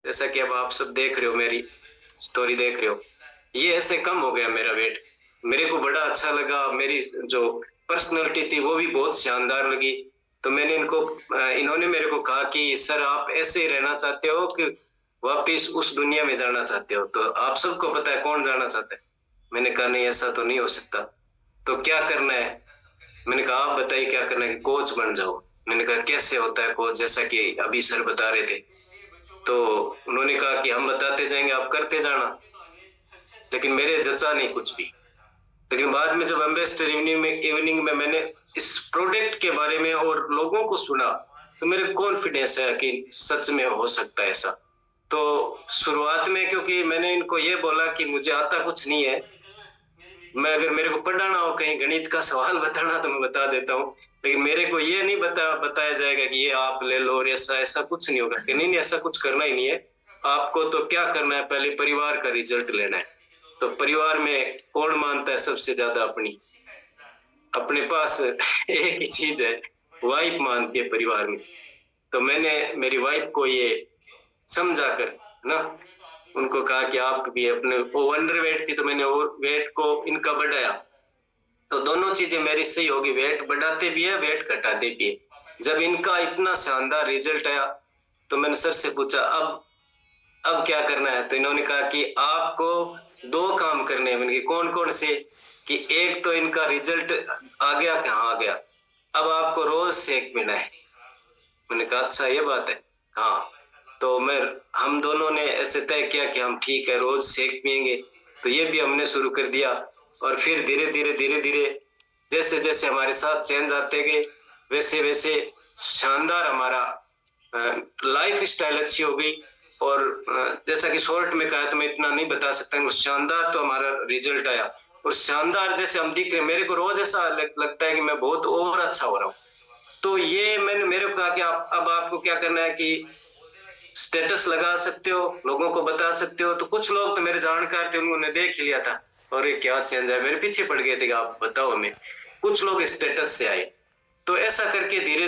जैसा कि अब आप सब देख रहे हो, मेरी स्टोरी देख रहे हो, ये ऐसे कम हो गया मेरा वेट। मेरे को बड़ा अच्छा लगा, मेरी जो पर्सनैलिटी थी वो भी बहुत शानदार लगी। तो मैंने इन्होंने मेरे को कहा कि सर आप ऐसे ही रहना चाहते हो कि वापिस उस दुनिया में जाना चाहते हो? तो आप सबको पता है कौन जाना चाहता है। मैंने कहा नहीं, ऐसा तो नहीं हो सकता। तो क्या करना है? मैंने कहा आप बताइए क्या करना है। कि कोच बन जाओ। मैंने कहा कैसे होता है कोच, जैसा कि अभी सर बता रहे थे। तो उन्होंने कहा कि हम बताते जाएंगे, आप करते जाना। लेकिन मेरे जचा नहीं कुछ भी। लेकिन बाद में जब एम्बेसडर इवनिंग में मैंने इस प्रोडक्ट के बारे में और लोगों को सुना, तो मेरे कॉन्फिडेंस है कि सच में हो सकता है ऐसा। तो शुरुआत में क्योंकि मैंने इनको ये बोला कि मुझे आता कुछ नहीं है, मैं अगर मेरे को पढ़ाना हो, कहीं गणित का सवाल बताना, तो मैं बता देता हूँ। लेकिन मेरे को ये नहीं बताया जाएगा कि ये आप ले लो, और ऐसा ऐसा कुछ नहीं होगा कि नहीं नहीं ऐसा कुछ करना ही नहीं है। आपको तो क्या करना है, पहले परिवार का रिजल्ट लेना है। तो परिवार में कौन मानता है सबसे ज्यादा अपने पास एक ही चीज है, वाइफ मानती है परिवार में। तो मैंने मेरी वाइफ को ये समझा कर ना उनको कहा कि आप भी अपने, वो अंडर वेट थी तो मैंने वो वेट को इनका बढ़ाया। तो दोनों चीजें मेरी सही होगी, वेट बढ़ाते भी है, वेट घटाते भी है। जब इनका इतना शानदार रिजल्ट आया, तो मैंने सर से पूछा अब क्या करना है। तो इन्होंने कहा कि आपको दो काम करने हैं। मैंने कहा कौन कौन से? कि एक तो इनका रिजल्ट आ गया, कहाँ आ गया, अब आपको रोज सेक पीना है। मैंने कहा अच्छा ये बात है। हाँ। तो मैं हम दोनों ने ऐसे तय किया कि हम ठीक है रोज सेक पियेंगे। तो ये भी हमने शुरू कर दिया। और फिर धीरे धीरे जैसे जैसे हमारे साथ चेंज आते गए, वैसे वैसे शानदार हमारा लाइफ स्टाइल अच्छी हो गई। और जैसा कि शॉर्ट में कहा तो मैं इतना नहीं बता सकता, शानदार तो हमारा रिजल्ट आया। और शानदार जैसे हम दिख रहे, मेरे को रोज ऐसा लगता है कि मैं बहुत और अच्छा हो रहा हूँ। तो ये मैंने मेरे को कहा कि आप अब आपको क्या करना है कि स्टेटस लगा सकते हो, लोगों को बता सकते हो। तो कुछ लोग तो मेरे जानकार थे, उन्होंने देख ही लिया था, और ये क्या चेंज है, मेरे पीछे पड़ गए थे कि आप बताओ हमें। कुछ लोग स्टेटस से आए। तो ऐसा करके धीरे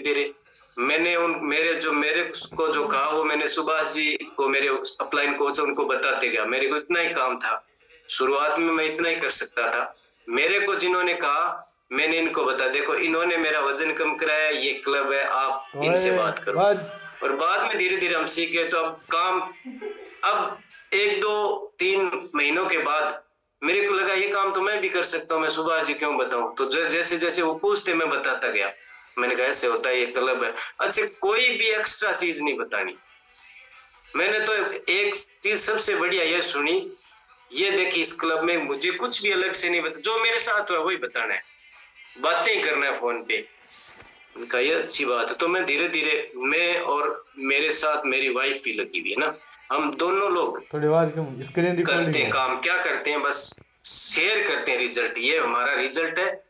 धीरे मैंने उन मेरे को जो कहा वो मैंने सुभाष जी को, मेरे अपलाइन कोच, उनको बताते गया। मेरे को इतना ही काम था शुरुआत में, मैं इतना ही कर सकता था। मेरे को जिन्होंने कहा, मैंने इनको बता, देखो इन्होंने मेरा वजन कम कराया, ये क्लब है, आप इनसे ओए बात करो। बाद और बाद में धीरे धीरे हम सीख गए। तो अब काम, अब एक दो तीन महीनों के बाद मेरे को लगा ये काम तो मैं भी कर सकता हूँ, मैं सुभाष जी क्यों बताऊं। तो जैसे जैसे वो पूछते मैं बताता गया। मैंने कहा ऐसे होता है, ये क्लब है। अच्छा, कोई भी एक्स्ट्रा चीज नहीं बतानी। मैंने तो एक चीज सबसे बढ़िया ये सुनी, ये देखी इस क्लब में मुझे कुछ भी अलग से नहीं बता, जो मेरे साथ हुआ वही बताना है, बातें ही करना है फोन पे। उनका ये अच्छी बात है। तो मैं धीरे धीरे, मैं और मेरे साथ मेरी वाइफ भी लगी हुई है ना, हम दोनों लोग थोड़ी आवाज कम, स्क्रीन करते रिकॉर्डिंग हैं है। काम। क्या करते हैं, बस शेयर करते हैं रिजल्ट, ये हमारा रिजल्ट है।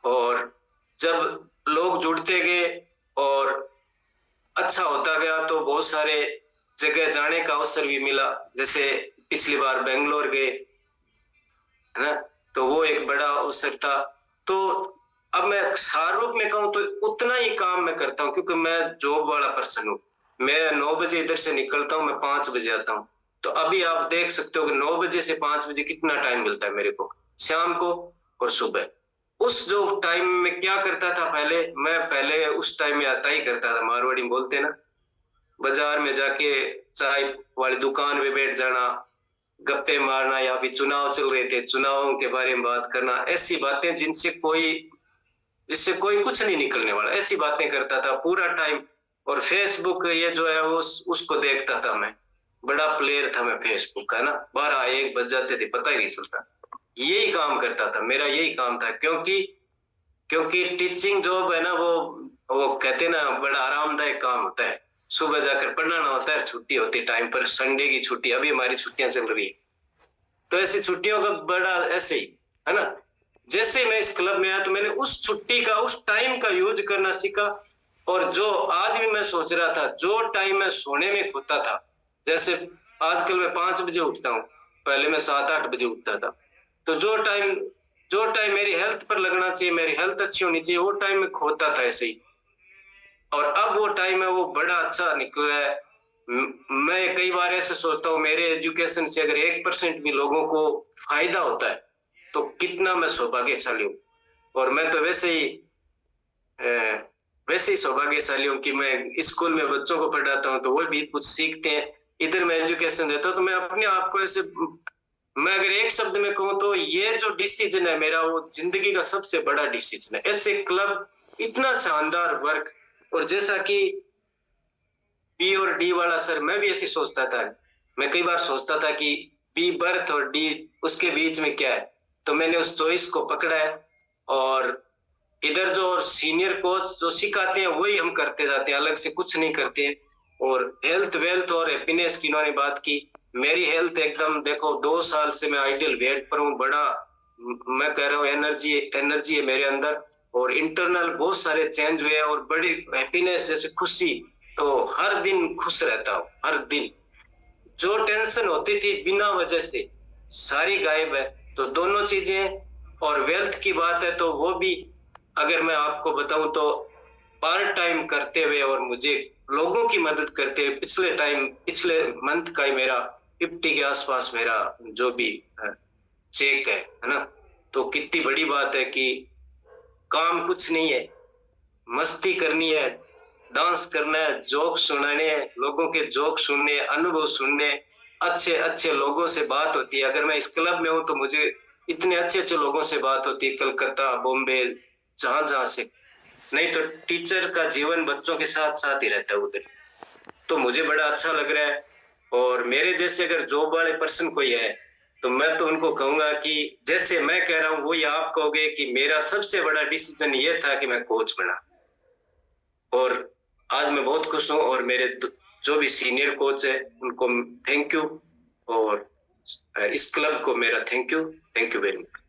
और जब लोग जुड़ते गए और अच्छा होता गया, तो बहुत सारे जगह जाने का अवसर भी मिला। जैसे पिछली बार बेंगलोर गए, है ना, तो वो एक बड़ा अवसर था। तो अब मैं सार रूप में कहूँ तो उतना ही काम मैं करता हूँ, क्योंकि मैं जॉब वाला पर्सन हूँ। मैं 9 बजे इधर से निकलता हूँ, मैं 5 बजे आता हूँ। तो अभी आप देख सकते हो कि 9 बजे से 5 बजे कितना टाइम मिलता है मेरे को, शाम को और सुबह। उस जो टाइम में क्या करता था पहले, मैं पहले उस टाइम में आता ही करता था, मारवाड़ी में बोलते हैं ना, बाजार में जाके चाय वाली दुकान पे बैठ जाना, गप्पे मारना, या भी चुनाव चल रहे थे, चुनावों के बारे में बात करना, ऐसी बातें जिससे कोई कुछ नहीं निकलने वाला, ऐसी बातें करता था पूरा टाइम। और फेसबुक ये जो है वो उसको देखता था मैं, बड़ा प्लेयर था मैं फेसबुक का ना, 12 1 बज जाते थे पता ही नहीं चलता। यही काम करता था, मेरा यही काम था। क्योंकि क्योंकि टीचिंग जॉब है ना, वो कहते हैं ना बड़ा आरामदायक काम होता है। सुबह जाकर पढ़ाना होता है, छुट्टी होती है टाइम पर, संडे की छुट्टी, अभी हमारी छुट्टियां चल रही है। तो ऐसी छुट्टियों का बड़ा ऐसे ही है ना। जैसे मैं इस क्लब में आया, तो मैंने उस छुट्टी का, उस टाइम का यूज करना सीखा। और जो आज भी मैं सोच रहा था, जो टाइम मैं सोने में खोता था, जैसे आजकल मैं 5 बजे उठता हूँ, पहले मैं 7 8 बजे उठता था। तो जो टाइम मेरी हेल्थ पर लगना चाहिए, मेरी हेल्थ अच्छी होनी चाहिए, वो टाइम में खोता था ऐसे ही। और अब वो टाइम है वो बड़ा अच्छा निकला है। मैं कई बार ऐसे सोचता हूँ मेरे एजुकेशन से अगर 1% भी लोगों को फायदा होता है तो कितना मैं सौभाग्यशाली हूँ। और मैं तो अ, वैसे ही सौभाग्यशाली हूँ कि मैं स्कूल में बच्चों को पढ़ाता हूँ तो वो भी कुछ सीखते हैं, इधर मैं एजुकेशन देता हूँ। तो मैं अपने आप को ऐसे, मैं अगर एक शब्द में कहूँ तो ये जो डिसीजन है मेरा वो जिंदगी का सबसे बड़ा डिसीजन है। ऐसे क्लब, इतना शानदार वर्क, और जैसा कि बी और डी वाला सर, मैं भी ऐसे सोचता था। मैं कई बार सोचता था कि बी बर्थ और डी उसके बीच में क्या है, तो मैंने उस चॉइस को पकड़ा है। और इधर जो सीनियर कोच जो सिखाते हैं वही हम करते जाते हैं, अलग से कुछ नहीं करते हैं। और हेल्थ वेल्थ और हैप्पीनेस की इन्होंने बात की, मेरी हेल्थ एकदम देखो 2 साल से मैं आइडियल वेट पर हूँ। बड़ा मैं कह रहा हूँ एनर्जी एनर्जी है मेरे अंदर, और इंटरनल बहुत सारे चेंज हुए हैं, और बड़ी हैप्पीनेस जैसे खुशी, तो हर दिन खुश रहता हूँ हर दिन। जो टेंशन होती थी बिना वजह से सारी गायब है। तो दोनों चीजें, और वेल्थ की बात है तो वो भी अगर मैं आपको बताऊं तो पार्ट टाइम करते हुए और मुझे लोगों की मदद करते हुए पिछले मंथ का ही मेरा 50 के आसपास मेरा जो भी चेक है ना। तो कितनी बड़ी बात है कि काम कुछ नहीं है, मस्ती करनी है, डांस करना है, जोक सुनाने हैं, लोगों के जोक सुनने, अनुभव सुनने, अच्छे अच्छे लोगों से बात होती है। अगर मैं इस क्लब में हूं तो मुझे इतने अच्छे अच्छे लोगों से बात होती है, कलकत्ता, बॉम्बे, जहां जहां से। नहीं तो टीचर का जीवन बच्चों के साथ साथ ही रहता है उधर। तो मुझे बड़ा अच्छा लग रहा है। और मेरे जैसे अगर जॉब वाले पर्सन कोई है तो मैं तो उनको कहूंगा कि जैसे मैं कह रहा हूँ वही आप कहोगे कि मेरा सबसे बड़ा डिसीजन ये था कि मैं कोच बना। और आज मैं बहुत खुश हूँ, और मेरे जो भी सीनियर कोच है उनको थैंक यू, और इस क्लब को मेरा थैंक यू वेरी मच।